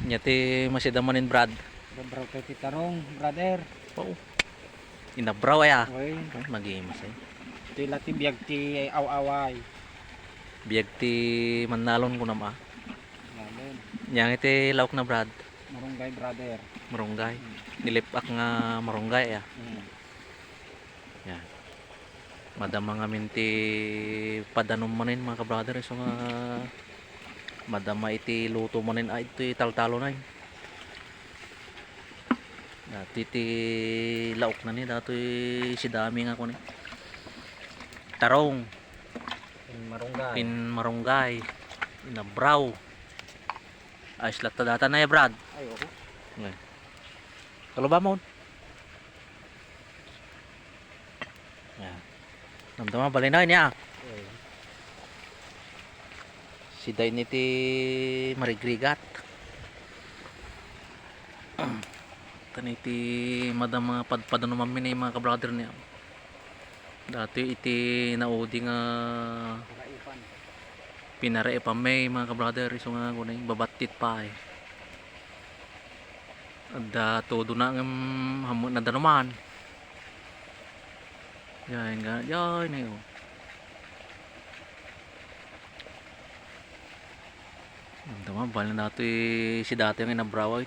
Nyati masidamanin Brad. Braw kay titarong, brother. Oo. Inabraw ay ah. Oy, Magimas ay. ti lati biyag ti aw-away. Biyag ti manalon ko nama. Nalon. Yang iti lauk na Brad. Marunggay, brother. Marunggay. Nilipak nga marunggay ah. Yan. Madama nga minti padanom manin mga ka-brother. So nga madama iti luto manin ay iti taltalo na yun. Dati iti lauk na ni. Dati si dami nga ko ni. Tarong. Marunggay. Pin marunggay. Inabraw. Ayos lahat data na ya Brad. Ay, oo. Kalau ba mo? Yan. Namdama balay na niya. Oy. Si Day niti marigrigat. Taniti madama padpado naman minay mga ka-brother niya. Dati iti naudi nga Karaipan. pinare pa may mga ka-brother. So nga kunay babatit pa eh. Ada todo na ng hamon na danuman. Yan nga, yan na yun. Naman, bala na ito si dati ang inabraway.